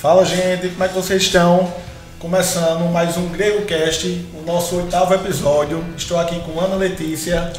Fala, gente, como é que vocês estão? Começando mais um GregoCast, o nosso 8º episódio. Estou aqui com Ana Letícia.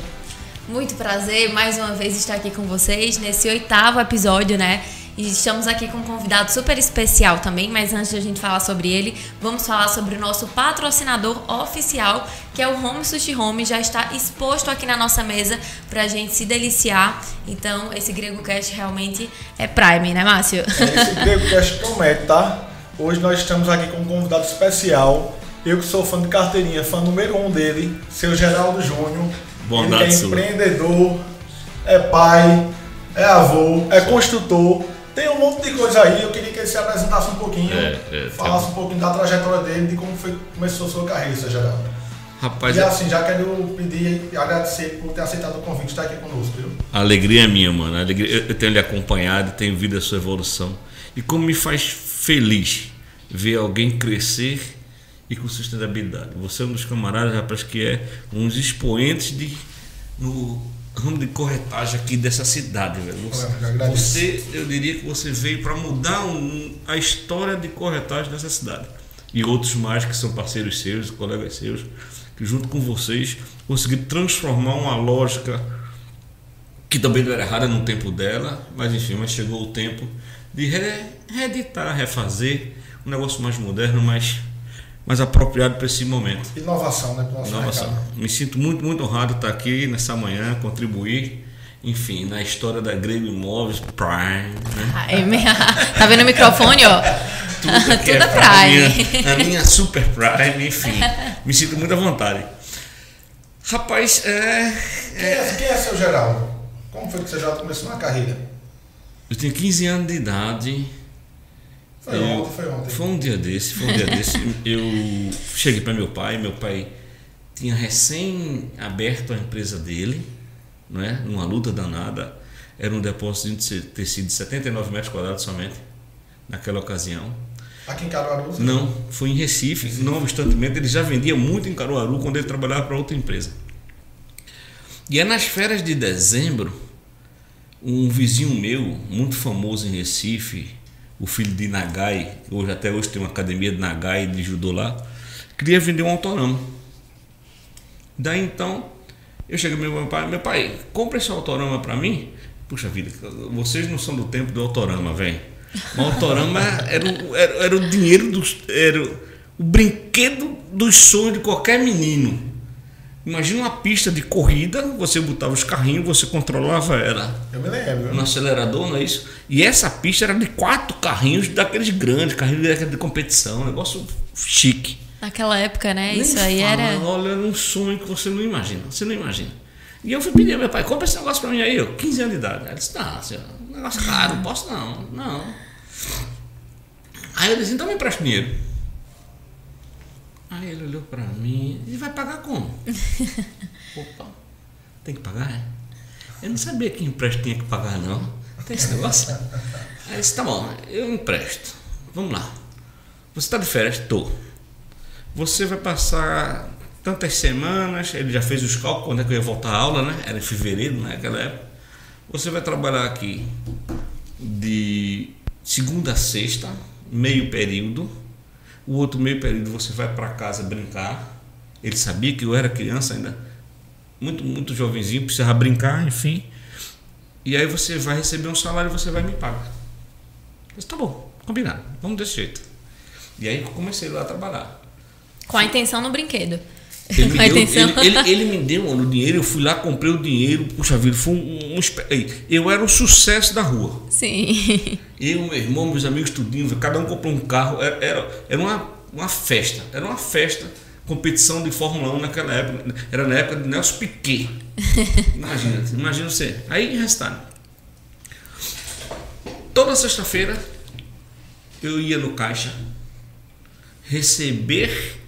Muito prazer, mais uma vez estar aqui com vocês nesse 8º episódio, né? E estamos aqui com um convidado super especial também, mas antes de a gente falar sobre ele, vamos falar sobre o nosso patrocinador oficial, que é o Home Sushi Home. Já está exposto aqui na nossa mesa pra gente se deliciar. Então, esse GregoCast realmente é Prime, né, Márcio? Esse GregoCast promete, tá? Hoje nós estamos aqui com um convidado especial. Eu que sou fã de carteirinha, fã número 1 dele, seu Geraldo Júnior. Ele é empreendedor, é pai, é avô, é construtor. Tem um monte de coisa aí, eu queria que ele se apresentasse um pouquinho, falasse um pouquinho da trajetória dele, de como começou a sua carreira, seu Geraldo. Rapaz, e assim, já quero pedir e agradecer por ter aceitado o convite de estar aqui conosco, viu? A alegria é minha, mano. Eu tenho lhe acompanhado, tenho visto a sua evolução. E como me faz feliz ver alguém crescer e com sustentabilidade. Você é um dos camaradas, rapaz, que é um dos expoentes no ramo de corretagem aqui dessa cidade, velho. Eu diria que você veio para mudar a história de corretagem dessa cidade. E outros mais que são parceiros seus, colegas seus, que junto com vocês conseguiram transformar uma lógica que também não era errada no tempo dela, mas enfim, chegou o tempo de reeditar, refazer um negócio mais moderno, mais apropriado para esse momento. Inovação, né? Inovação. Me sinto muito honrado de estar aqui nessa manhã, contribuir, enfim, na história da Grego Imóveis Prime. Né? Tá vendo o microfone, ó? Tudo é Prime. A minha Super Prime, enfim. Me sinto muito à vontade. Rapaz, Quem é seu Geraldo? Como foi que você já começou na carreira? Eu tenho 15 anos de idade. Foi ontem. Foi um dia desse. Eu cheguei para meu pai tinha recém aberto a empresa dele, não é? Numa luta danada. Era um depósito de tecido de 79 metros quadrados somente, naquela ocasião. Aqui em Caruaru? Não, foi em Recife. Não obstantemente, ele já vendia muito em Caruaru quando ele trabalhava para outra empresa. E é nas férias de dezembro, um vizinho meu, muito famoso em Recife, o filho de Nagai, até hoje tem uma academia de Nagai, de judô lá, queria vender um autorama. Daí então, eu cheguei ao meu pai, compra esse autorama para mim. Puxa vida, vocês não são do tempo do autorama, velho. O autorama era o dinheiro, era o brinquedo dos sonhos de qualquer menino. Imagina uma pista de corrida, você botava os carrinhos, você controlava ela. Eu me lembro. No acelerador, não é isso? E essa pista era de 4 carrinhos daqueles grandes, carrinhos de competição, um negócio chique. Naquela época, né? Nem isso aí era... Olha, era um sonho que você não imagina, E eu fui pedir ao meu pai, compra esse negócio pra mim aí, 15 anos de idade. Ele disse, não, senhor, um negócio caro, não posso não. Aí eu disse, então me empresta dinheiro. Aí ele olhou pra mim e vai pagar como? Opa, tem que pagar, é? Eu não sabia que empréstimo tinha que pagar, não. Tem esse negócio? Aí eu disse, tá bom, eu empresto. Vamos lá. Você tá de férias? Tô. Você vai passar tantas semanas, ele já fez os cálculos, quando é que eu ia voltar à aula, né? Era em fevereiro, naquela época. Você vai trabalhar aqui de segunda a sexta, meio período. O outro meio período você vai para casa brincar. Ele sabia que eu era criança ainda, muito jovenzinho, precisava brincar, enfim. E aí você vai receber um salário e você vai me pagar. Eu disse, tá bom, combinado, vamos desse jeito. E aí eu comecei lá a trabalhar. Com a intenção no brinquedo. Ele me deu o dinheiro, eu fui lá, comprei o dinheiro, puxa vida, foi eu era o sucesso da rua. Sim. Eu, meu irmão, meus amigos, tudinho, cada um comprou um carro, era uma festa, competição de Fórmula 1 naquela época, era na época de Nelson Piquet. Imagina você. Aí, resultado. Toda sexta-feira eu ia no caixa receber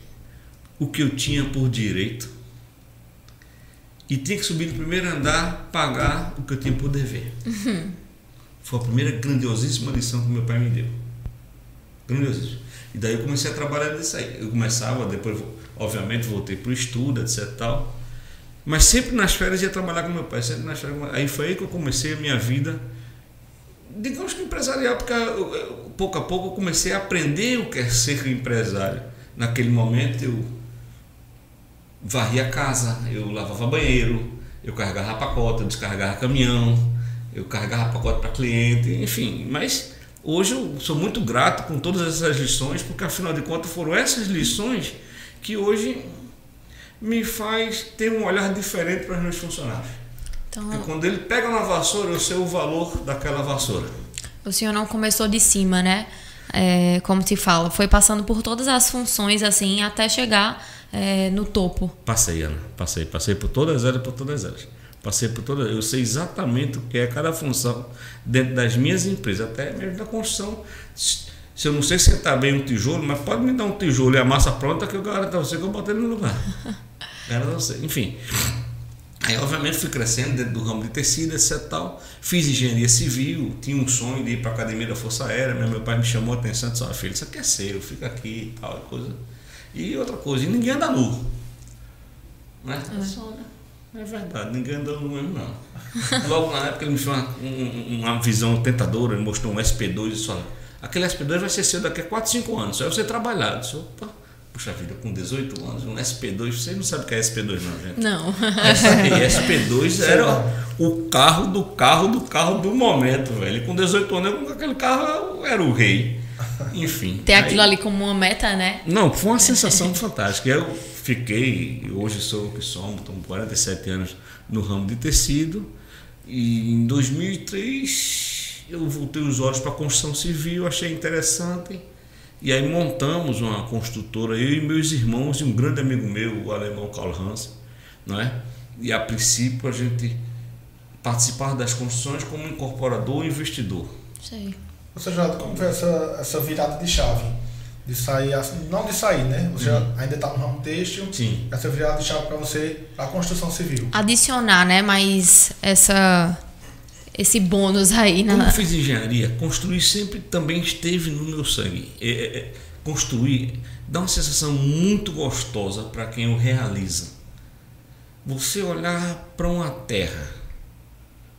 o que eu tinha por direito e tinha que subir no primeiro andar, pagar o que eu tinha por dever. Foi a primeira grandiosíssima lição que meu pai me deu. Grandiosíssima. E daí eu comecei a trabalhar nisso aí. Eu começava, depois obviamente voltei para o estudo, etc tal. Mas sempre nas férias ia trabalhar com meu pai, sempre nas férias. Aí foi aí que eu comecei a minha vida digamos que empresarial, porque pouco a pouco eu comecei a aprender o que é ser empresário. Naquele momento eu varria a casa, eu lavava banheiro, eu carregava pacote, eu descarregava caminhão, eu carregava pacote para cliente, enfim. Mas hoje eu sou muito grato com todas essas lições, porque afinal de contas foram essas lições que hoje me faz ter um olhar diferente para os meus funcionários. Então, porque quando ele pega uma vassoura, eu sei o valor daquela vassoura. O senhor não começou de cima, né? Como se fala, foi passando por todas as funções assim até chegar no topo. Passei, Ana, passei por todas elas, passei por todas. Eu sei exatamente o que é cada função dentro das minhas empresas, até mesmo da construção. Se eu não sei sentar bem um tijolo, mas pode me dar um tijolo e a massa pronta que eu garanto a você que eu botei no lugar. Garanto a você. Enfim. Aí, obviamente, fui crescendo dentro do ramo de tecido, etc. Tal. Fiz engenharia civil, tinha um sonho de ir para a academia da Força Aérea. Meu pai me chamou a atenção e disse: filho, isso aqui é seu, fica aqui e tal, coisa. E outra coisa, e ninguém anda nu. Né? É verdade, ninguém anda nu mesmo, não. Logo na época ele me fez uma visão tentadora, ele mostrou um SP2 e disse: aquele SP2 vai ser seu daqui a 4, 5 anos, só é você trabalhar. Eu disse: opa. Puxa vida, com 18 anos, um SP2, vocês não sabem o que é SP2 não, gente? Não. SP2 era o carro do momento, velho. E com 18 anos, com aquele carro, eu era o rei. Enfim. Ter aquilo ali como uma meta, né? Não, foi uma sensação fantástica. Eu fiquei, hoje sou o que somos, estou com 47 anos no ramo de tecido. E em 2003, eu voltei os olhos para a construção civil, achei interessante. E aí montamos uma construtora, eu e meus irmãos e um grande amigo meu, o alemão Karl Hans, não é? E a princípio a gente participava das construções como incorporador e investidor. Sei. Você já, como foi essa virada de chave? De sair, não de sair, né? Você ainda está no ramo têxtil. Sim. Essa virada de chave para você, a construção civil. Adicionar, né? Mas esse bônus aí. Como eu fiz engenharia, construir sempre também esteve no meu sangue. Construir dá uma sensação muito gostosa para quem o realiza. Você olhar para uma terra,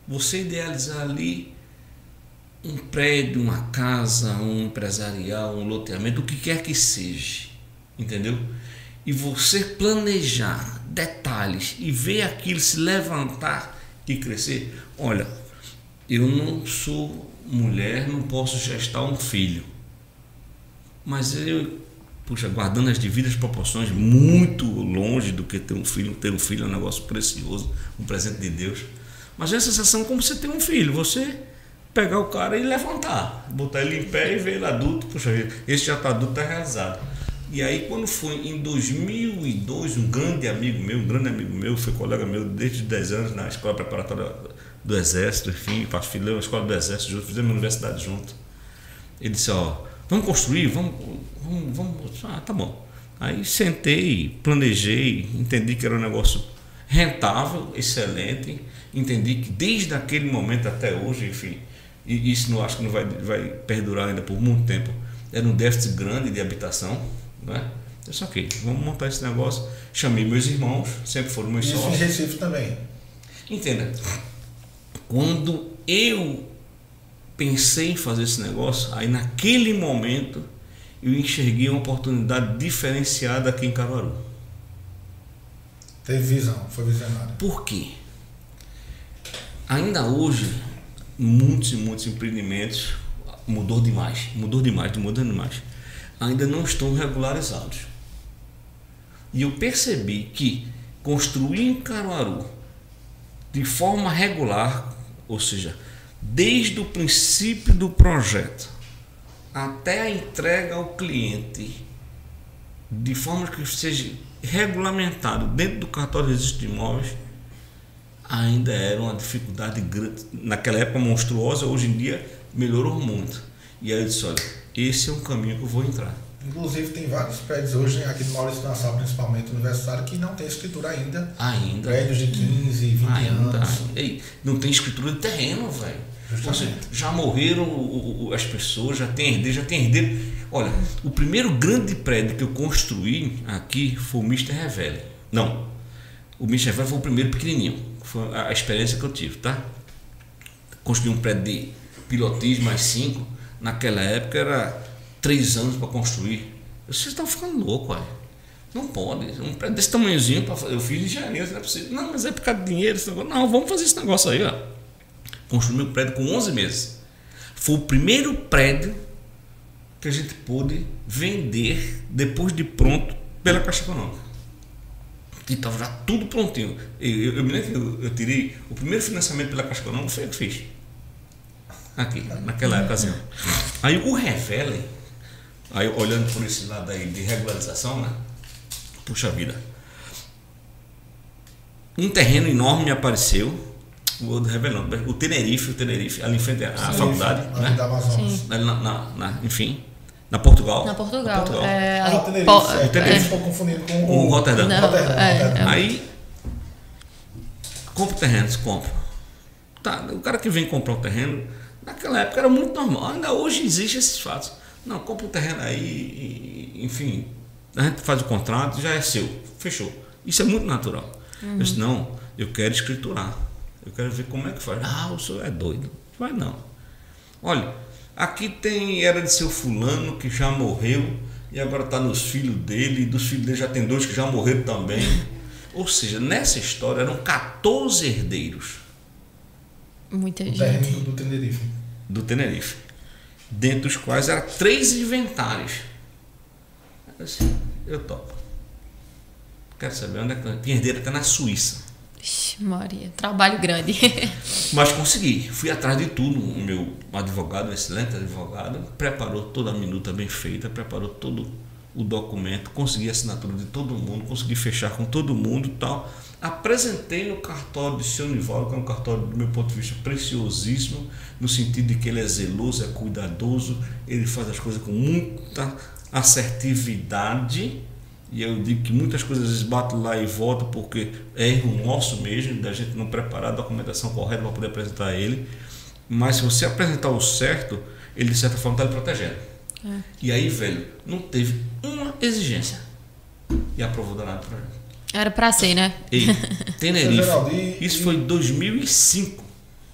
você idealizar ali um prédio, uma casa, um empresarial, um loteamento, o que quer que seja, entendeu? E você planejar detalhes e ver aquilo se levantar e crescer. Olha, eu não sou mulher, não posso gestar um filho. Mas guardando as devidas proporções, muito longe do que ter um filho. Ter um filho é um negócio precioso, um presente de Deus. Mas é a sensação como você ter um filho. Você pegar o cara e levantar, botar ele em pé e ver ele adulto. Puxa vida, esse já está adulto, está realizado. E aí, quando foi em 2002, um grande amigo meu, foi colega meu desde 10 anos na escola preparatória do Exército, enfim, filhei a escola do Exército junto, fizemos a universidade junto. Ele disse: vamos construir, vamos. Tá bom. Aí sentei, planejei, entendi que era um negócio rentável, excelente, entendi que desde aquele momento até hoje, enfim, e isso não acho que não vai perdurar ainda por muito tempo, era um déficit grande de habitação, né? Eu disse: ok, vamos montar esse negócio. Chamei meus irmãos, sempre foram meus sócios. Isso em Recife também. Entenda, quando eu pensei em fazer esse negócio, aí naquele momento eu enxerguei uma oportunidade diferenciada aqui em Caruaru. Teve visão, foi visionário. Por quê? Ainda hoje, muitos e muitos empreendimentos mudou demais, ainda não estão regularizados. E eu percebi que construir em Caruaru de forma regular, ou seja, desde o princípio do projeto até a entrega ao cliente, de forma que seja regulamentado dentro do cartório de registro de imóveis, ainda era uma dificuldade grande. Naquela época monstruosa, hoje em dia melhorou muito. E aí eu disse: olha, esse é um caminho que eu vou entrar. Inclusive tem vários prédios hoje, aqui no Maurício Nassau, principalmente universitário, que não tem escritura ainda. Prédios de 15, 20 anos. Não tem escritura de terreno, velho. Já morreram as pessoas, já tem herdeiro. Olha, o primeiro grande prédio que eu construí aqui foi o Mr. Revelli. Não, o Mr. Revelli foi o primeiro pequenininho. Foi a experiência que eu tive, tá? Construí um prédio de pilotis mais 5, naquela época era 3 anos para construir. Vocês estão ficando loucos, ué. Não pode. Um prédio desse tamanhozinho, eu fiz engenharia, não é possível. Não, mas é por causa de dinheiro. Esse negócio. Não, vamos fazer esse negócio aí, ó. Construí um prédio com 11 meses. Foi o primeiro prédio que a gente pôde vender depois de pronto pela Caixa Econômica. Que estava já tudo prontinho. Eu me lembro que eu tirei o primeiro financiamento pela Caixa Econômica, foi eu que fiz. Aqui, naquela ocasião. Aí o Revele, aí olhando por esse lado aí de regularização, né? Puxa vida. Um terreno enorme me apareceu, o Tenerife, ali em frente à faculdade, né? Da Amazonas. Enfim, na Portugal. Na Portugal. O Tenerife estou confundindo com o Rotterdam. Rotterdam. Aí, compro terrenos, compro. Tá, o cara que vem comprar um terreno, naquela época era muito normal. Ainda hoje existem esses fatos. Não, compra um terreno aí, enfim, a gente faz o contrato, já é seu, fechou. Isso é muito natural. Eu disse, não, eu quero escriturar. Eu quero ver como é que faz. Ah, o senhor é doido. Vai não. Olha, aqui era de seu fulano que já morreu e agora está nos filhos dele, e dos filhos dele já tem 2 que já morreram também. Ou seja, nessa história eram 14 herdeiros. Muita gente. Do Tenerife. Do Tenerife. Dentro dos quais eram 3 inventários. Assim, eu topo. Quero saber onde é que tinha herdeiro até na Suíça. Ixi, Maria, trabalho grande. Mas consegui, fui atrás de tudo. O meu advogado, um excelente advogado, preparou toda a minuta bem feita, preparou todo o documento, consegui a assinatura de todo mundo, consegui fechar com todo mundo e tal. Apresentei no cartório de seu Nivaldo, que é um cartório, do meu ponto de vista, preciosíssimo, no sentido de que ele é zeloso, é cuidadoso, ele faz as coisas com muita assertividade. E eu digo que muitas coisas batem lá e voltam porque é erro nosso mesmo, da gente não preparar a documentação correta para poder apresentar a ele. Mas se você apresentar o certo, ele de certa forma está lhe protegendo. E aí, velho, não teve uma exigência. E aprovou danado para gente. Era para ser, né? E Tenerife, isso foi em 2005.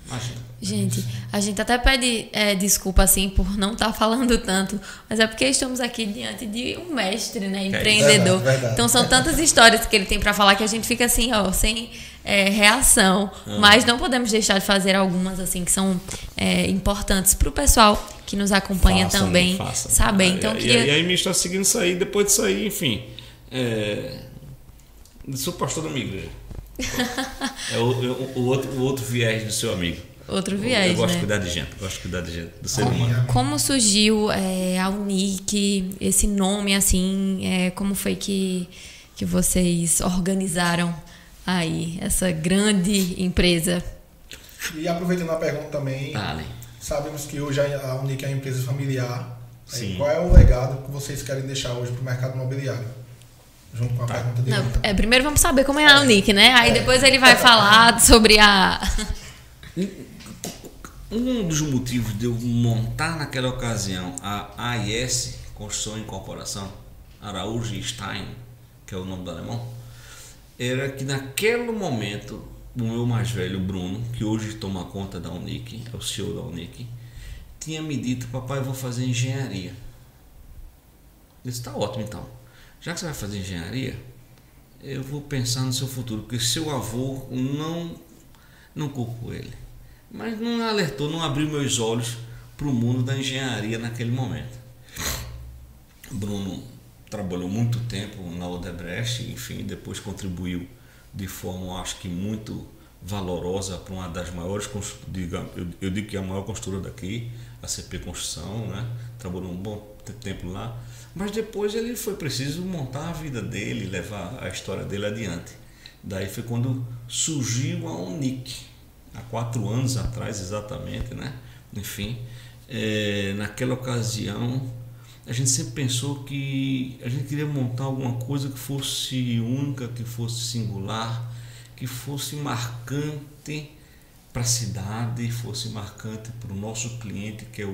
Imagina. Gente, a gente até pede desculpa assim por não estar falando tanto, mas é porque estamos aqui diante de um mestre, né, empreendedor. Verdade. Então são tantas histórias que ele tem para falar que a gente fica assim, ó, sem reação. Mas não podemos deixar de fazer algumas assim que são importantes para o pessoal que nos acompanha também saber. Então, e aí me está seguindo isso aí, depois disso aí, enfim, sou pastor da minha igreja. O outro viés do seu amigo. Outro viés, eu gosto né? de cuidar de gente, do ser humano. Como surgiu a Unic, esse nome, assim, como foi que vocês organizaram aí essa grande empresa? E aproveitando a pergunta também, sabemos que hoje a Unic é uma empresa familiar. Qual é o legado que vocês querem deixar hoje para o mercado imobiliário? Junto com a pergunta dele. Primeiro vamos saber como é a Unic, né? Aí depois ele vai falar sobre a... Um dos motivos de eu montar naquela ocasião a AIS, Construção e Incorporação, Araújo Stein, que é o nome do alemão, era que naquele momento o meu mais velho, Bruno, que hoje toma conta da Unic, é o CEO da Unic, tinha me dito: papai, eu vou fazer engenharia. Eu disse: tá ótimo então. Já que você vai fazer engenharia, eu vou pensar no seu futuro, porque seu avô não culpo ele. Mas não alertou, não abriu meus olhos para o mundo da engenharia naquele momento. Bruno trabalhou muito tempo na Odebrecht, enfim, depois contribuiu de forma, acho que muito valorosa para uma das maiores, eu digo que é a maior construtora daqui, a CP Construção, né? Trabalhou um bom tempo lá, mas depois ele foi preciso montar a vida dele, levar a história dele adiante. Daí foi quando surgiu a Unic. Há 4 anos atrás, exatamente, né? Enfim, naquela ocasião, a gente sempre pensou que a gente queria montar alguma coisa que fosse única, que fosse singular, que fosse marcante para a cidade, fosse marcante para o nosso cliente, que é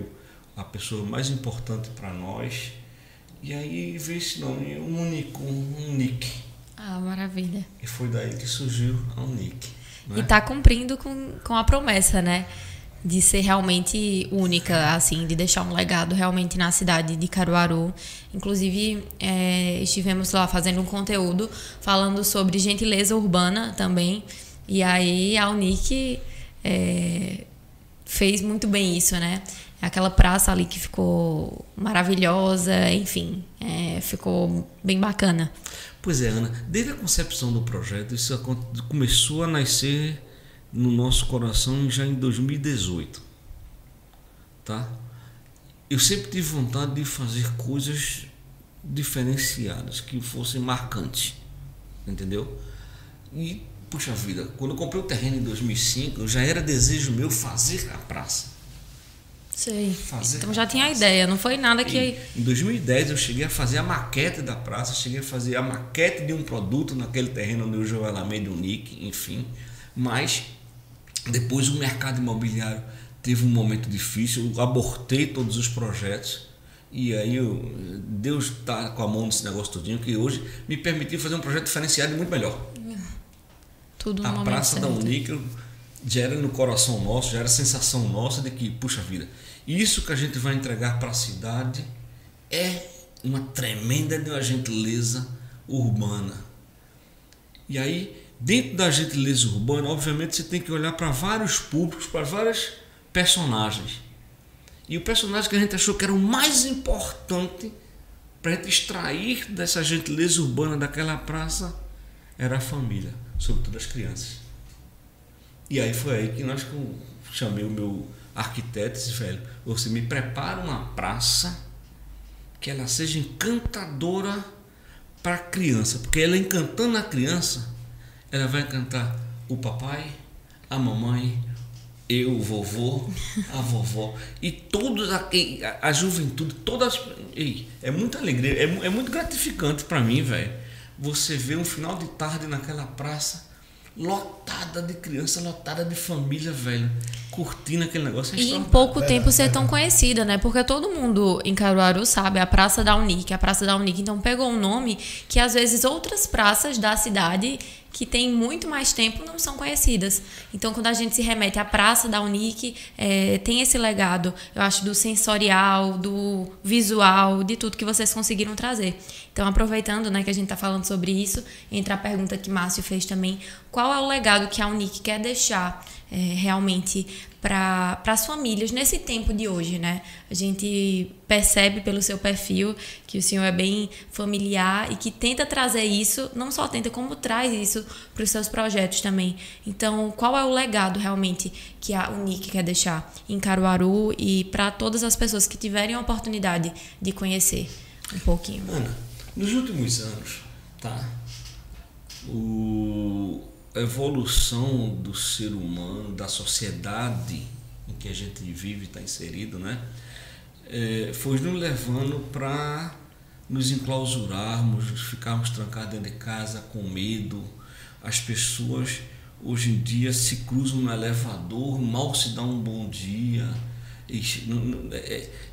a pessoa mais importante para nós. E aí veio esse nome, Unic. Ah, maravilha. E foi daí que surgiu a Unic. E está cumprindo com a promessa, né? de ser realmente única, assim, de deixar um legado realmente na cidade de Caruaru. Inclusive, estivemos lá fazendo um conteúdo falando sobre gentileza urbana também. E aí a Unic fez muito bem isso, né? Aquela praça ali que ficou maravilhosa, enfim, ficou bem bacana. Pois é, Ana, desde a concepção do projeto, isso começou a nascer no nosso coração já em 2018, tá? Eu sempre tive vontade de fazer coisas diferenciadas, que fossem marcantes, entendeu? E, puxa vida, quando eu comprei o terreno em 2005, já era desejo meu fazer a praça. Sei. Então já tinha a ideia, não foi nada que... Em 2010 eu cheguei a fazer a maquete da praça, cheguei a fazer a maquete de um produto naquele terreno onde hoje é o Alameda Unic, enfim. Mas depois o mercado imobiliário teve um momento difícil, eu abortei todos os projetos e aí Deus está com a mão nesse negócio todinho, que hoje me permitiu fazer um projeto diferenciado e muito melhor. Tudo no a momento Praça certo. da Unic já era no coração nosso, já era a sensação nossa de que, puxa vida, isso que a gente vai entregar para a cidade é uma tremenda de uma gentileza urbana. E aí, dentro da gentileza urbana, obviamente você tem que olhar para vários públicos, para vários personagens. E o personagem que a gente achou que era o mais importante para a gente extrair dessa gentileza urbana daquela praça era a família, sobretudo as crianças. E aí foi aí que nós chamei o meu arquiteto e disse, velho, você me prepara uma praça que ela seja encantadora para a criança, porque ela encantando a criança, ela vai encantar o papai, a mamãe, eu, o vovô, a vovó e todos a juventude, todas. É muita alegria, é muito gratificante para mim, velho. Você vê um final de tarde naquela praça lotada de criança, lotada de família, velho, curtindo aquele negócio. E em pouco tempo ser tão conhecida, né? Porque todo mundo em Caruaru sabe a Praça da Unic, então pegou um nome que às vezes outras praças da cidade que tem muito mais tempo não são conhecidas. Então, quando a gente se remete à Praça da Unic, tem esse legado, eu acho, do sensorial, do visual, de tudo que vocês conseguiram trazer. Então, aproveitando, né, que a gente está falando sobre isso, entra a pergunta que Márcio fez também, qual é o legado que a Unic quer deixar realmente para as famílias nesse tempo de hoje, né? A gente percebe pelo seu perfil que o senhor é bem familiar e que tenta trazer isso, não só tenta, como traz isso para os seus projetos também. Então, qual é o legado realmente que a Unic quer deixar em Caruaru e para todas as pessoas que tiverem a oportunidade de conhecer um pouquinho? Ana, nos últimos anos, tá? A evolução do ser humano, da sociedade em que a gente vive, está inserido, né? Foi nos levando para nos enclausurarmos, ficarmos trancados dentro de casa com medo. As pessoas hoje em dia se cruzam no elevador, mal se dá um bom dia.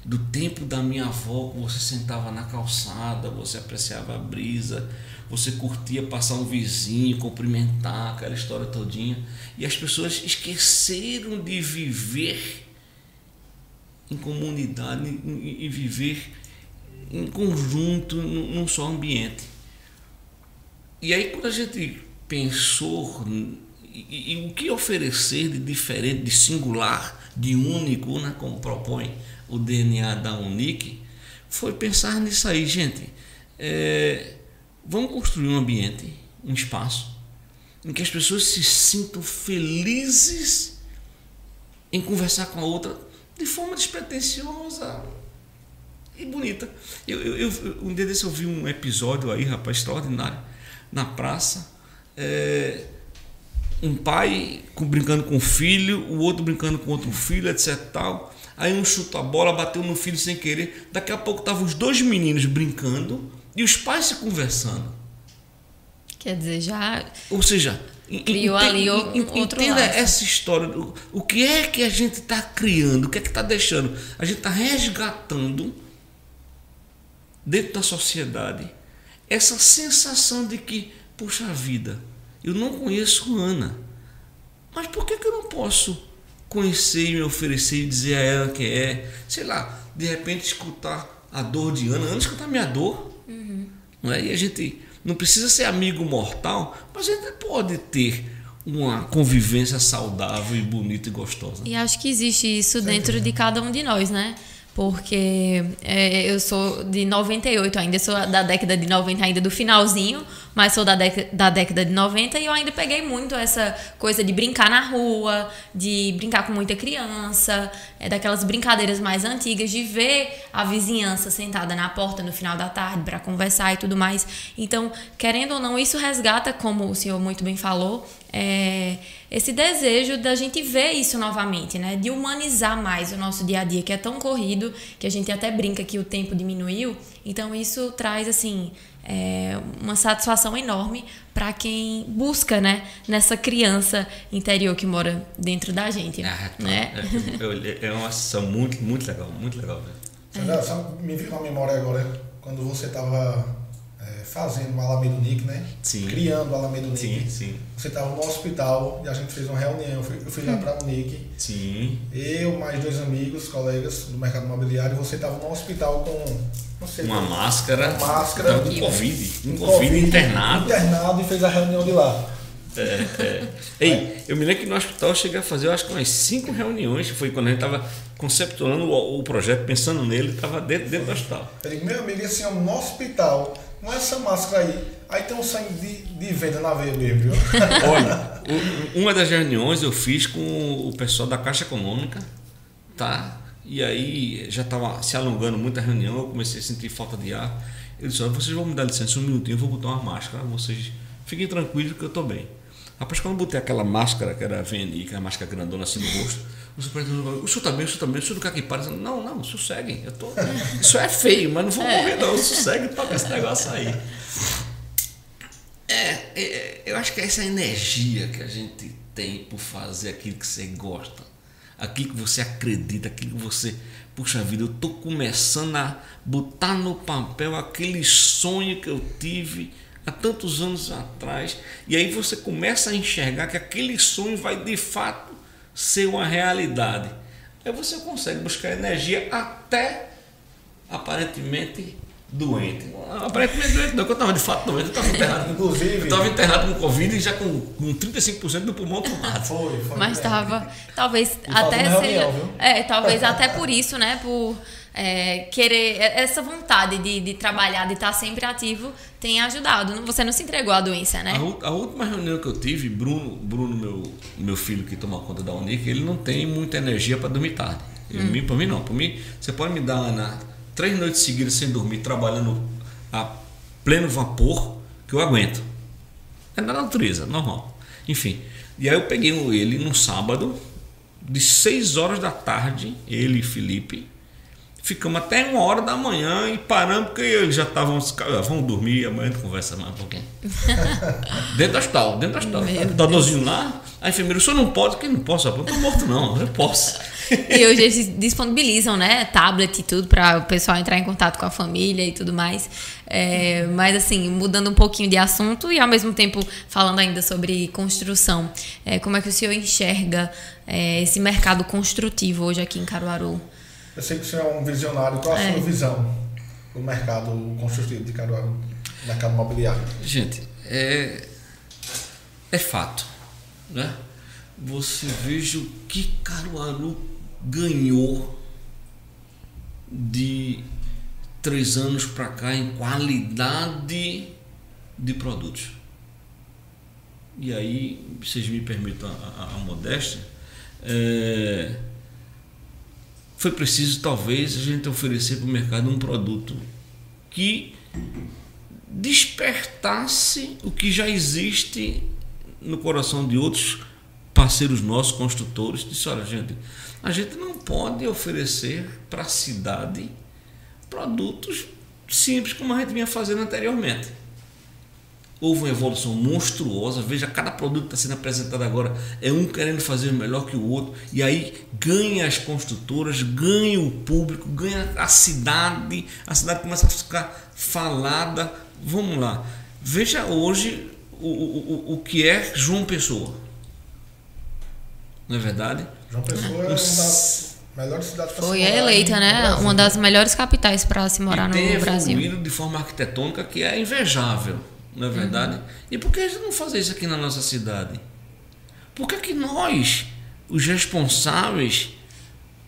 Do tempo da minha avó, você sentava na calçada, você apreciava a brisa, você curtia passar um vizinho, cumprimentar, aquela história todinha. E as pessoas esqueceram de viver em comunidade e viver em conjunto, num só ambiente. E aí, quando a gente pensou em o que oferecer de diferente, de singular, de único, né, como propõe o DNA da Unic, foi pensar nisso aí, gente. Vamos construir um ambiente, um espaço, em que as pessoas se sintam felizes em conversar com a outra de forma despretensiosa e bonita. Um dia desse eu vi um episódio aí, rapaz, extraordinário, na praça, um pai brincando com o filho, o outro brincando com outro filho, etc. Tal. Aí um chuta a bola, bateu no filho sem querer. Daqui a pouco estavam os dois meninos brincando e os pais se conversando. Quer dizer, já... Ou seja, criou ali outro entenda lado. essa história. O que é que a gente está criando? O que é que está deixando? A gente está resgatando dentro da sociedade essa sensação de que, puxa vida, eu não conheço Ana, mas por que eu não posso conhecer e me oferecer e dizer a ela que sei lá, de repente escutar a dor de Ana escutar minha dor. Não é? E a gente não precisa ser amigo mortal, mas a gente pode ter uma convivência saudável e bonita e gostosa. E acho que existe isso dentro de cada um de nós, né? Porque eu sou de 98 ainda, sou da década de 90 ainda, do finalzinho, mas sou da década de 90 e eu ainda peguei muito essa coisa de brincar na rua, de brincar com muita criança, daquelas brincadeiras mais antigas, de ver a vizinhança sentada na porta no final da tarde para conversar e tudo mais. Então, querendo ou não, isso resgata, como o senhor muito bem falou, esse desejo da gente ver isso novamente, né? De humanizar mais o nosso dia a dia, que é tão corrido, que a gente até brinca que o tempo diminuiu. Então isso traz assim uma satisfação enorme para quem busca, né, nessa criança interior que mora dentro da gente, né? É uma ação muito, muito legal, muito legal. Só me veio na memória agora, quando você estava fazendo o Alameda Unic, né? Sim. Criando o Alameda Unic. Sim. Você estava no hospital e a gente fez uma reunião. Eu fui lá para a Unic. Sim. Eu, mais 2 amigos, colegas do mercado imobiliário, e você estava no hospital com, não sei, uma máscara. Com Covid, internado. Internado e fez a reunião de lá. Ei, eu me lembro que no hospital eu cheguei a fazer, eu acho que umas 5 reuniões, que foi quando a gente estava conceptuando o projeto, pensando nele, estava dentro do hospital. Eu digo, meu amigo, assim, no hospital, não é essa máscara aí tem um sangue de venda na veia mesmo, viu? Olha, uma das reuniões eu fiz com o pessoal da Caixa Econômica, tá? E aí já estava se alongando muito a reunião, eu comecei a sentir falta de ar. Eu disse, olha, vocês vão me dar licença um minutinho, eu vou botar uma máscara, vocês fiquem tranquilos que eu estou bem. Rapaz, quando eu botei aquela máscara que era VNI, que era a máscara grandona assim no rosto, o superintendente o senhor está bem, o senhor não quer que pare? Não, sosseguem, isso é feio, mas não vou morrer não, sossegue, toca esse negócio aí. Eu acho que é essa energia que a gente tem por fazer aquilo que você gosta, aquilo que você acredita, aquilo que você, puxa vida, eu estou começando a botar no papel aquele sonho que eu tive há tantos anos atrás, e aí você começa a enxergar que aquele sonho vai de fato ser uma realidade. Aí você consegue buscar energia até aparentemente doente. Aparentemente doente não, porque eu estava de fato doente, eu estava internado. Inclusive, eu estava internado com Covid e já com 35% do pulmão tomado. Foi. Mas estava, talvez e até seja, talvez até por isso, né, por querer, essa vontade de trabalhar, de estar sempre ativo, tem ajudado. Você não se entregou à doença, né? A última reunião que eu tive, Bruno, meu filho que toma conta da Unic, ele não tem muita energia para dormir tarde. Para mim não. Para mim, você pode me dar, Ana, 3 noites seguidas sem dormir, trabalhando a pleno vapor, que eu aguento. É da natureza, normal. Enfim, e aí eu peguei ele num sábado, de 6 horas da tarde, ele e Felipe, ficamos até 1h da manhã e paramos, porque eles já estavam, vamos dormir, amanhã a gente conversa mais um pouquinho. Dentro do hospital. Tá dorzinho lá, a enfermeira, o senhor não pode? Quem não posso? Eu não estou morto não, eu posso. E hoje eles disponibilizam, né, tablet e tudo para o pessoal entrar em contato com a família e tudo mais. Mas assim, mudando um pouquinho de assunto e ao mesmo tempo falando ainda sobre construção, como é que o senhor enxerga esse mercado construtivo hoje aqui em Caruaru? Eu sei que o senhor é um visionário. Qual a sua visão do mercado construtivo de Caruaru, do mercado imobiliário? Gente, é fato, né? Você veja o que Caruaru ganhou de 3 anos para cá em qualidade de produtos. E aí, vocês me permitam a modéstia, foi preciso talvez a gente oferecer para o mercado um produto que despertasse o que já existe no coração de outros parceiros nossos, construtores. Disse, olha gente, a gente não pode oferecer para a cidade produtos simples como a gente vinha fazendo anteriormente. Houve uma evolução monstruosa, veja, cada produto que está sendo apresentado agora é um querendo fazer melhor que o outro, e aí ganha as construtoras, ganha o público, ganha a cidade começa a ficar falada. Vamos lá, veja hoje o que é João Pessoa. não é verdade? João Pessoa é uma das melhores cidades para se morar. Foi eleita, né? Uma das melhores capitais para se morar no Brasil. Tem evoluído de forma arquitetônica que é invejável, não é verdade? E por que a gente não fazer isso aqui na nossa cidade? Por que nós, os responsáveis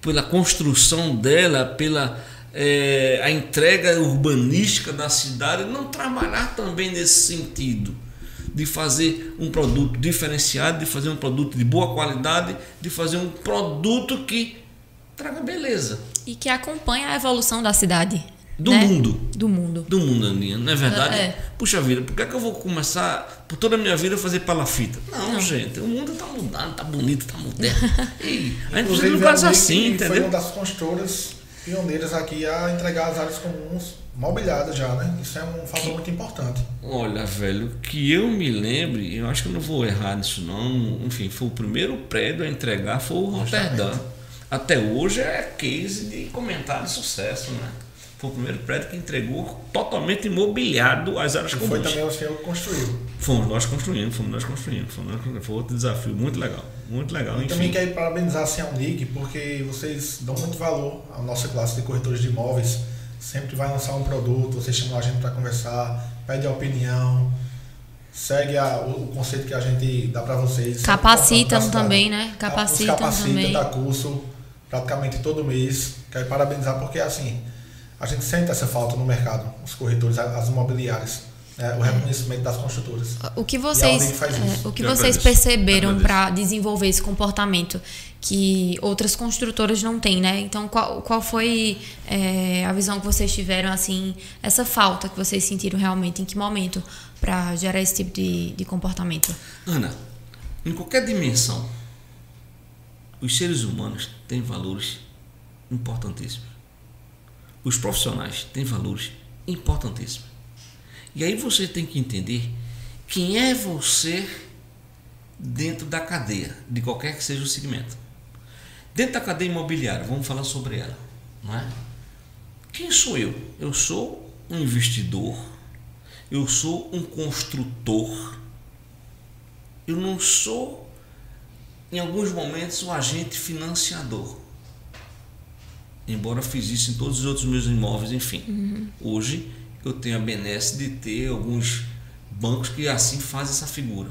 pela construção dela, pela a entrega urbanística da cidade, não trabalhar também nesse sentido de fazer um produto diferenciado, de fazer um produto de boa qualidade, de fazer um produto que traga beleza e que acompanha a evolução da cidade, do né? mundo, Aninha, não é verdade? Puxa vida, por que eu vou começar por toda a minha vida a fazer palafita? Não, gente, o mundo tá mudando, tá bonito, tá moderno. E a gente precisa de lugares assim, entendeu? Foi uma das construtoras pioneiras aqui a entregar as áreas comuns mobiliadas já, né? Isso é um fator muito importante. Olha, velho, que eu me lembre, eu acho que eu não vou errar nisso não, enfim, foi o primeiro prédio a entregar, foi o Roterdã. Até hoje é case de comentário de sucesso, né? Foi o primeiro prédio que entregou totalmente imobiliado as áreas comuns. Foi também o senhor que construiu. Fomos nós construindo. Foi outro desafio muito legal. Eu também quero parabenizar assim, a Unig, porque vocês dão muito valor à nossa classe de corretores de imóveis. Sempre vai lançar um produto, vocês chamam a gente para conversar, pede a opinião, segue o conceito que a gente dá para vocês. Capacitam também, né? Capacitam também. Dá curso praticamente todo mês. Quero parabenizar porque assim, a gente sente essa falta no mercado, os corretores, as imobiliárias, né? O reconhecimento das construtoras. O que vocês perceberam para desenvolver esse comportamento que outras construtoras não têm, né? Então, qual foi a visão que vocês tiveram, assim, essa falta que vocês sentiram realmente, em que momento, para gerar esse tipo de comportamento? Ana, em qualquer dimensão, os seres humanos têm valores importantíssimos. Os profissionais têm valores importantíssimos. E aí você tem que entender quem é você dentro da cadeia, de qualquer que seja o segmento. Dentro da cadeia imobiliária, vamos falar sobre ela, não é? Quem sou eu? Eu sou um investidor, eu sou um construtor, eu não sou, em alguns momentos, um agente financiador. Embora fiz isso em todos os outros meus imóveis, enfim. Hoje eu tenho a benesse de ter alguns bancos que assim fazem essa figura.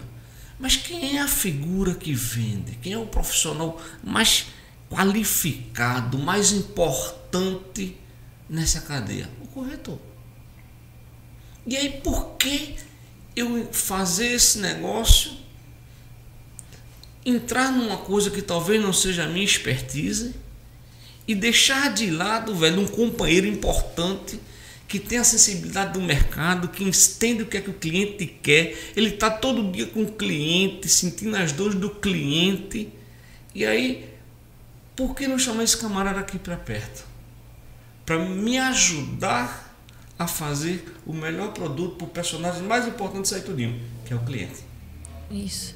Mas quem é a figura que vende? Quem é o profissional mais qualificado, mais importante nessa cadeia? O corretor. E aí por que eu fazer esse negócio, entrar numa coisa que talvez não seja a minha expertise, e deixar de lado, velho, um companheiro importante que tem a sensibilidade do mercado, que entende o que é que o cliente quer, ele está todo dia com o cliente, sentindo as dores do cliente. E aí, por que não chamar esse camarada aqui para perto? Para me ajudar a fazer o melhor produto para o personagem mais importante disso aí tudinho, que é o cliente. Isso.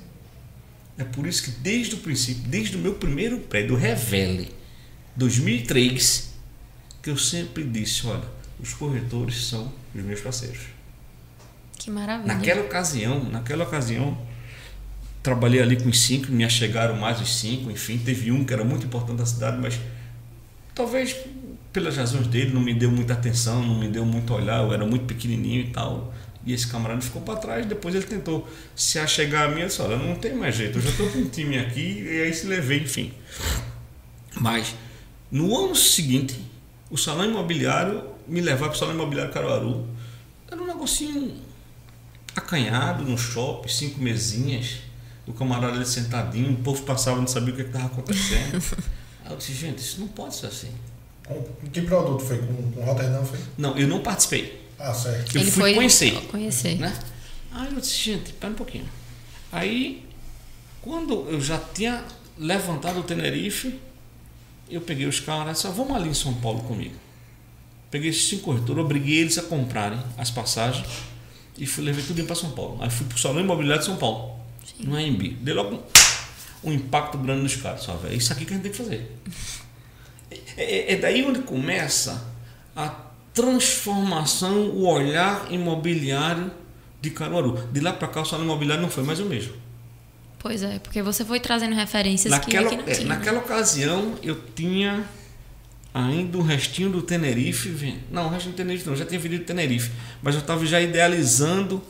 É por isso que desde o princípio, desde o meu primeiro prédio, Revele, 2003, que eu sempre disse, olha, os corretores são os meus parceiros. Que maravilha. Naquela ocasião, trabalhei ali com os 5, me achegaram mais os 5, enfim, teve um que era muito importante da cidade, mas talvez pelas razões dele não me deu muita atenção, não me deu muito olhar, eu era muito pequenininho e tal, e esse camarada ficou para trás. Depois ele tentou se achegar a mim e disse, olha, não tem mais jeito, eu já estou com um time aqui, e aí se levei, enfim. Mas no ano seguinte, o salão imobiliário me levava para o salão imobiliário Caruaru. Era um negocinho acanhado no shopping, 5 mesinhas, o camarada ali sentadinho, o povo passava e não sabia o que estava acontecendo. Aí eu disse, gente, isso não pode ser assim. Que produto foi? Com Roterdã foi? Não, eu não participei. Ah, certo. Eu fui conhecer. Né? Aí eu disse, gente, espera um pouquinho. Aí, quando eu já tinha levantado o Tenerife, eu peguei os caras e disse, vamos ali em São Paulo comigo. Peguei esses 5 corretores, obriguei eles a comprarem as passagens e levei tudo para São Paulo. Aí fui para o Salão Imobiliário de São Paulo, no AMB. Dei logo um impacto grande nos caras. Só, é isso aqui que a gente tem que fazer. É daí onde começa a transformação, o olhar imobiliário de Caruaru. De lá para cá o Salão Imobiliário não foi mais o mesmo. Pois é, porque você foi trazendo referências que aqui não tinha. Naquela ocasião, eu tinha ainda o restinho do Tenerife. Não, o restinho do Tenerife não, já tinha vendido Tenerife. Mas eu estava já idealizando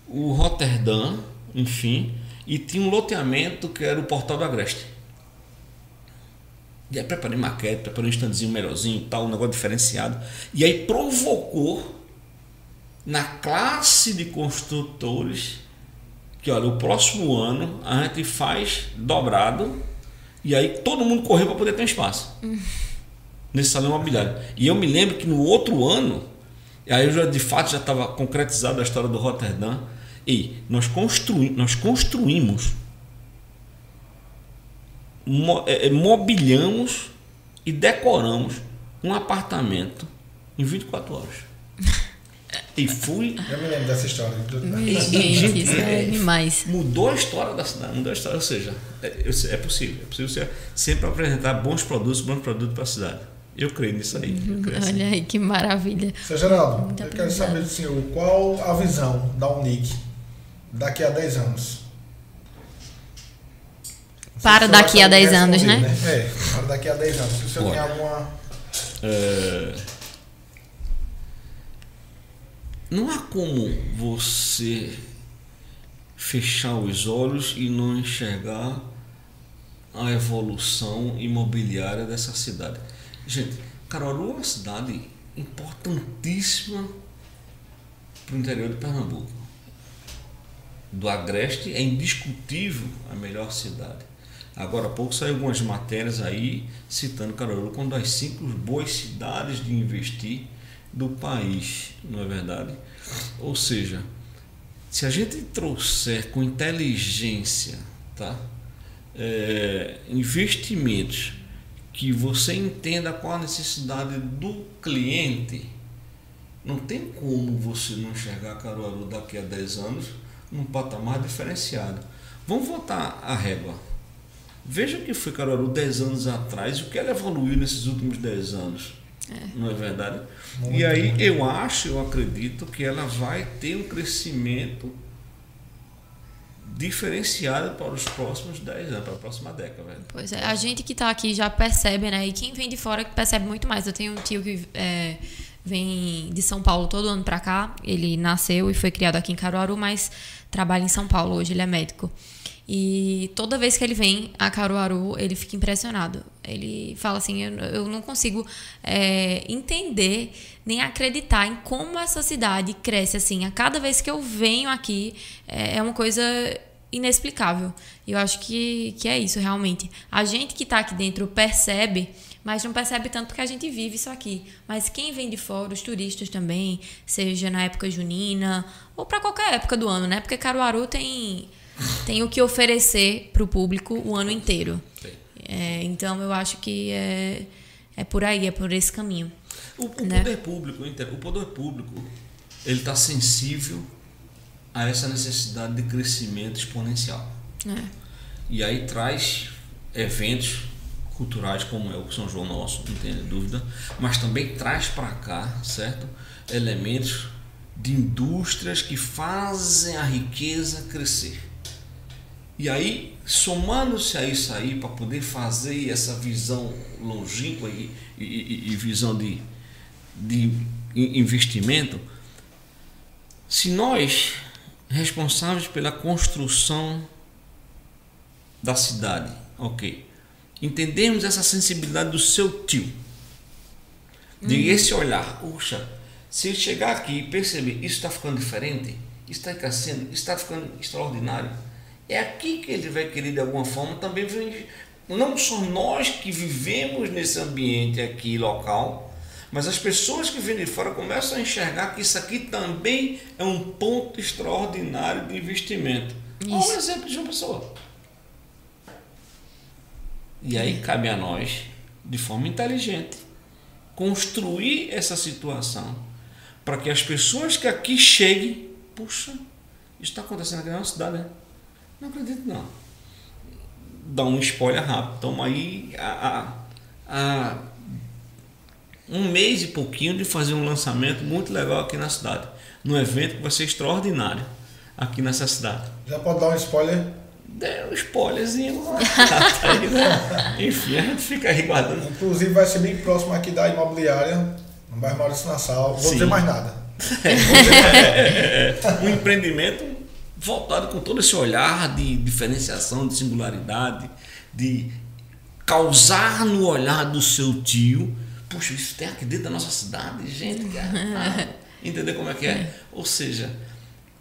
o Rotterdam, enfim, e tinha um loteamento que era o Portal do Agreste. E aí preparei maquete, preparei um standzinho melhorzinho, tal, um negócio diferenciado. E aí provocou na classe de construtores que, olha, o próximo ano a gente faz dobrado, e aí todo mundo correu para poder ter um espaço nesse salão imobiliário. E eu me lembro que no outro ano, aí eu já de fato já estava concretizada a história do Rotterdam, e nós construímos, mobiliamos e decoramos um apartamento em 24 horas. E fui. Eu me lembro dessa história. Gente, isso é demais. Mudou a história da cidade, mudou a história. Ou seja, é possível você sempre apresentar bons produtos para a cidade. Eu creio nisso aí. Olha aí que maravilha. Seu Geraldo, eu quero saber do senhor qual a visão da Unic daqui a 10 anos. Para daqui a 10 anos, né? Para daqui a 10 anos. Se o senhor tem alguma. Não há como você fechar os olhos e não enxergar a evolução imobiliária dessa cidade. Gente, Caruaru é uma cidade importantíssima para o interior de Pernambuco. Do Agreste é indiscutível a melhor cidade. Agora há pouco saiu algumas matérias aí citando Caruaru como das 5 boas cidades de investir do país, não é verdade? Ou seja, se a gente trouxer com inteligência, tá? Investimentos que você entenda qual a necessidade do cliente, não tem como você não enxergar Caruaru daqui a 10 anos num patamar diferenciado. Vamos voltar à régua. Veja o que foi Caruaru 10 anos atrás e o que ela evoluiu nesses últimos 10 anos. Não é verdade? Muito e aí eu acredito que ela vai ter um crescimento diferenciado para os próximos 10 anos, para a próxima década. Velho. Pois é, a gente que está aqui já percebe, né? E quem vem de fora percebe muito mais. Eu tenho um tio que vem de São Paulo todo ano para cá. Ele nasceu e foi criado aqui em Caruaru, mas trabalha em São Paulo hoje, ele é médico. E toda vez que ele vem a Caruaru, ele fica impressionado. Ele fala assim, eu não consigo entender nem acreditar em como essa cidade cresce assim. A cada vez que eu venho aqui, é uma coisa inexplicável. Eu acho que é isso, realmente. A gente que está aqui dentro percebe, mas não percebe tanto porque a gente vive isso aqui. Mas quem vem de fora, os turistas também, seja na época junina ou para qualquer época do ano, né? Porque Caruaru tem o que oferecer para o público o ano inteiro. Então eu acho que é por aí, é por esse caminho. O poder público, ele está sensível a essa necessidade de crescimento exponencial. E aí traz eventos culturais como é o São João nosso, não tem dúvida, mas também traz para cá, certo? Elementos de indústrias que fazem a riqueza crescer. E aí, somando-se a isso aí, para poder fazer essa visão longínqua e visão de investimento, se nós, responsáveis pela construção da cidade, entendermos essa sensibilidade do seu tio, de esse olhar, puxa, se ele chegar aqui e perceber, isso está ficando diferente, isso está crescendo, isso está ficando extraordinário, é aqui que ele vai querer de alguma forma também, não só nós que vivemos nesse ambiente aqui local, mas as pessoas que vêm de fora começam a enxergar que isso aqui também é um ponto extraordinário de investimento. Olha um exemplo de uma pessoa. E aí cabe a nós, de forma inteligente, construir essa situação para que as pessoas que aqui cheguem, puxa, isso está acontecendo aqui na nossa cidade, né? Não acredito não. Dá um spoiler rápido. Estamos aí há um mês e pouquinho de fazer um lançamento muito legal aqui na cidade. Num evento que vai ser extraordinário aqui nessa cidade. Já pode dar um spoiler? der um spoilerzinho. Aí, né? Enfim, a gente fica aí guardando. Inclusive vai ser bem próximo aqui da imobiliária, no bairro Maurício Nassau. Vou dizer mais nada. Um empreendimento voltado com todo esse olhar de diferenciação, de singularidade, de causar no olhar do seu tio, puxa, isso tem aqui dentro da nossa cidade, gente, entender como é que é? Ou seja,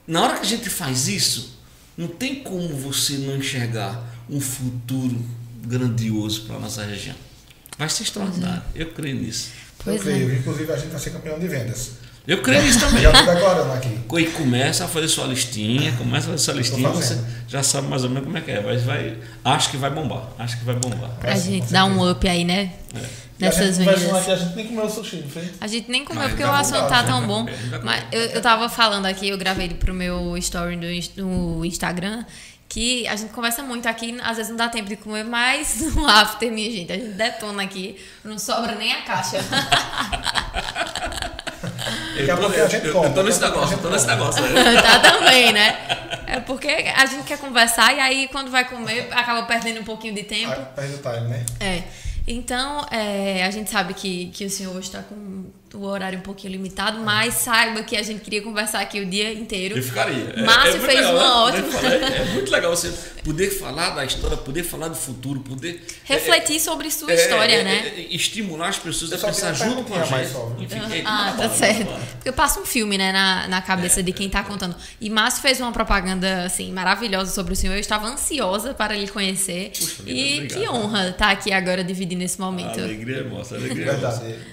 na hora que a gente faz isso, não tem como você não enxergar um futuro grandioso para a nossa região. Vai ser extraordinário, eu creio nisso. Eu creio, inclusive a gente vai ser campeão de vendas. Eu creio nisso também. Já estou declarando aqui. E começa a fazer sua listinha, você já sabe mais ou menos como é que é. Acho que vai bombar. Pra gente dar um up aí, né? Nessas vendas. A gente nem comeu o sushi, não foi? A gente nem comeu porque o assunto tá tão bom. Mas eu tava falando aqui, eu gravei ele pro meu story no Instagram, que a gente conversa muito aqui, às vezes não dá tempo de comer, mas no after, minha gente, a gente detona aqui, não sobra nem a caixa. Eu tô nesse negócio. Tá também, né? É porque a gente quer conversar e aí quando vai comer acaba perdendo um pouquinho de tempo. Perde o time, né? Então, a gente sabe que o senhor hoje está com o horário um pouquinho limitado, mas saiba que a gente queria conversar aqui o dia inteiro. Eu ficaria. Márcio fez legal, uma ótima. É muito legal você poder falar da história, poder falar do futuro, poder refletir sobre sua história, né? Estimular as pessoas a pensar junto com a gente. Tá certo. Porque passa um filme, né, na cabeça de quem está contando. E Márcio fez uma propaganda assim maravilhosa sobre o senhor. Eu estava ansiosa para lhe conhecer. Puxa, e que honra estar aqui agora dividindo esse momento. Alegria, moça.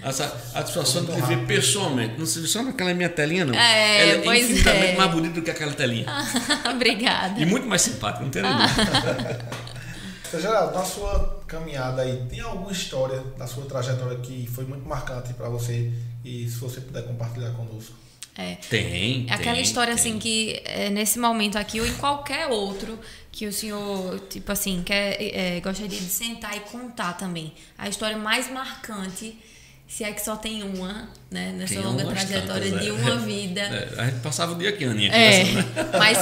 A satisfação de ver pessoalmente. Não se só naquela minha telinha, não. Ela é infinitamente mais bonita do que aquela telinha. Obrigada. E muito mais simpática, não tem nada. Seu Geraldo, na sua caminhada aí, tem alguma história da sua trajetória que foi muito marcante para você e se você puder compartilhar conosco? Tem. Aquela história assim que nesse momento aqui ou em qualquer outro que o senhor, tipo assim, gostaria de sentar e contar também. A história mais marcante, se é que só tem uma, né? Nessa longa trajetória de uma vida. A gente passava o dia aqui, Aninha. Mas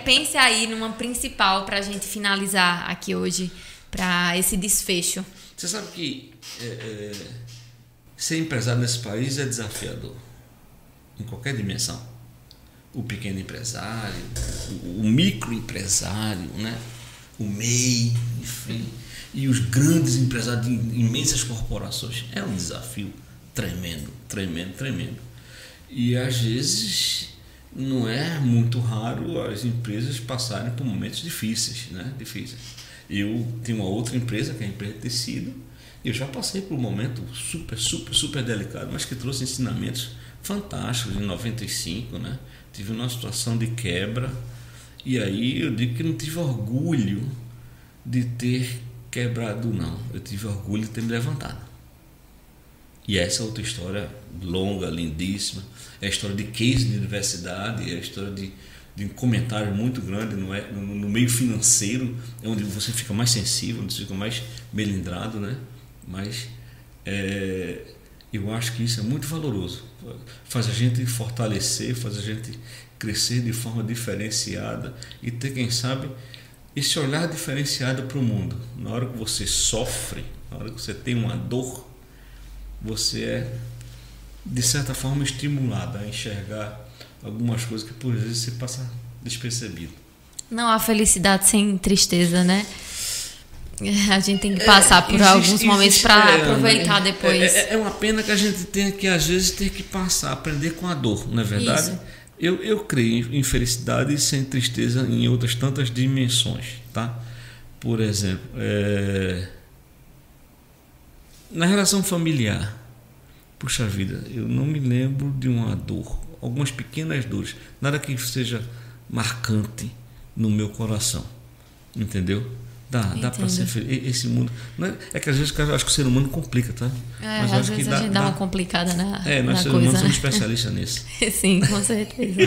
pense aí numa principal pra gente finalizar aqui hoje, pra esse desfecho. Você sabe que ser empresário nesse país é desafiador. Em qualquer dimensão. O pequeno empresário, o microempresário, né? O MEI, enfim, e os grandes empresários de imensas corporações. É um desafio tremendo. E às vezes não é muito raro as empresas passarem por momentos difíceis, né? Eu tenho uma outra empresa, que é a empresa de tecido, e eu já passei por um momento super delicado, mas que trouxe ensinamentos fantásticos. Em 95, né? Tive uma situação de quebra, e aí eu digo que não tive orgulho de ter quebrado, não. Eu tive orgulho de ter me levantado. E essa é outra história longa, lindíssima. É a história de case de universidade, é a história de um comentário muito grande no meio financeiro, é onde você fica mais sensível, onde você fica mais melindrado, né? Mas eu acho que isso é muito valoroso. Faz a gente fortalecer, faz a gente crescer de forma diferenciada e ter, quem sabe, esse olhar diferenciado para o mundo. Na hora que você sofre, na hora que você tem uma dor, você é, de certa forma, estimulado a enxergar algumas coisas que, por vezes, você passa despercebido. Não há felicidade sem tristeza, né? A gente tem que passar por alguns momentos para aproveitar depois. É uma pena que a gente tenha que, às vezes, ter que passar, aprender com a dor, não é verdade? Isso. Eu creio em felicidade sem tristeza em outras tantas dimensões, tá? Por exemplo, na relação familiar, puxa vida, eu não me lembro de uma dor, algumas pequenas dores, nada que seja marcante no meu coração, entendeu? Dá para ser feliz. Esse mundo. É que às vezes eu acho que o ser humano complica, tá? Mas às vezes a gente dá uma complicada na nós seres humanos somos especialistas nisso. Sim, com certeza.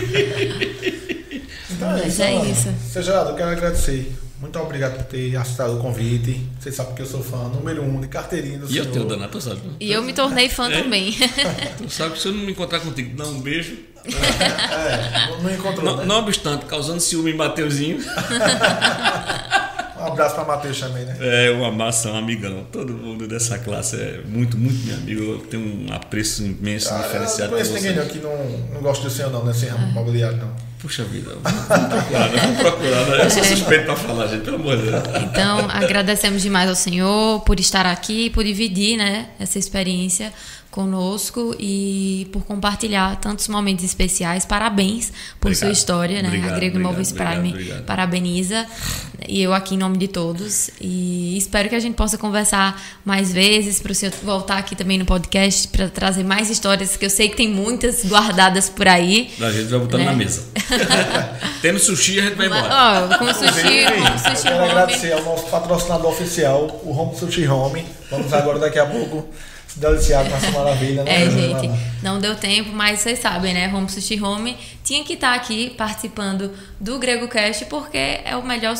Então mas é isso. Seu Geraldo, eu quero agradecer. Muito obrigado por ter aceitado o convite. Você sabe que eu sou fã número 1 de carteirinha do senhor. E eu tenho danado, tu sabe. E eu me tornei fã também. Tu sabe que se eu não me encontrar contigo, dar um beijo. Não encontrou, né? Não obstante, causando ciúme em Mateuzinho. abraço para Matheus também, né? Uma massa, um amigão. Todo mundo dessa classe é muito, muito meu amigo. Eu tenho um apreço imenso, diferenciado. Eu não conheço ninguém não, que não gosta do senhor não, nesse ramo imobiliário não. Puxa vida, vamos procurar, né? Eu sou suspeito para falar, gente, pelo amor de Deus. Então, agradecemos demais ao senhor por estar aqui, por dividir, né, essa experiência conosco e por compartilhar tantos momentos especiais. Parabéns por sua história, né? A Grego Imóveis Prime parabeniza, e eu aqui em nome de todos, e espero que a gente possa conversar mais vezes, para o senhor voltar aqui também no podcast para trazer mais histórias, que eu sei que tem muitas guardadas por aí. A gente vai botando, né, na mesa. Tendo sushi, a gente vai embora. Com sushi quero agradecer ao nosso patrocinador oficial, o Home Sushi Home. Vamos agora daqui a pouco se deliciar com essa maravilha, né? Gente, não deu tempo, mas vocês sabem, né? Home Sushi Home tinha que estar aqui participando do GregoCast, porque é o melhor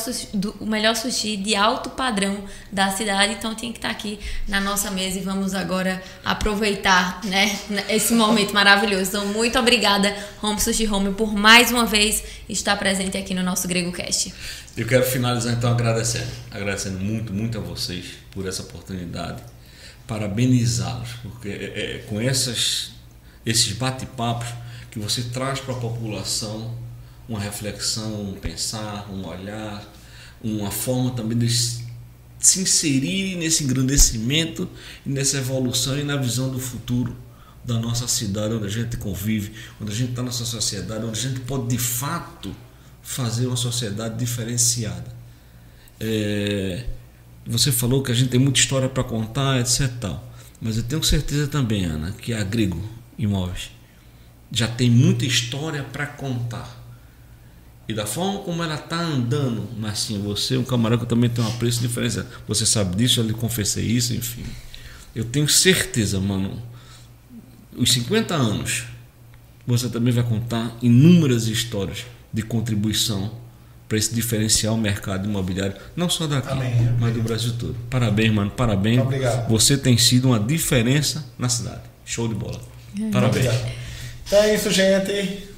sushi de alto padrão da cidade, então tinha que estar aqui na nossa mesa, e vamos agora aproveitar, né, esse momento maravilhoso. Então, muito obrigada, Home Sushi Home, por mais uma vez estar presente aqui no nosso GregoCast. Eu quero finalizar então agradecendo muito, muito a vocês por essa oportunidade, parabenizá-los, porque com esses bate-papos que você traz para a população uma reflexão, um pensar, um olhar, uma forma também de se inserir nesse engrandecimento, nessa evolução e na visão do futuro da nossa cidade, onde a gente convive, onde a gente está nessa sociedade, onde a gente pode de fato fazer uma sociedade diferenciada. Você falou que a gente tem muita história para contar, etc. Mas eu tenho certeza também, Ana, que a Grego Imóveis já tem muita história para contar. E da forma como ela está andando, mas assim, você é um camarada que eu também tenho um apreço diferenciado. Você sabe disso, eu lhe confessei isso, enfim. Eu tenho certeza, mano, os 50 anos, você também vai contar inúmeras histórias de contribuição para esse diferencial mercado imobiliário, não só daqui, mas do Brasil todo. Parabéns, mano, parabéns. Obrigado. Você tem sido uma diferença na cidade. Show de bola. Parabéns. Obrigado. Então é isso, gente.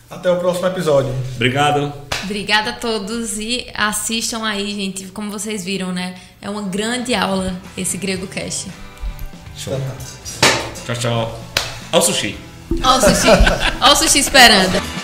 Até o próximo episódio. Obrigado. Obrigada a todos, e assistam aí, gente. Como vocês viram, né? É uma grande aula esse GregoCast. Show. Tchau, tchau. Ao sushi. Ó o sushi esperando.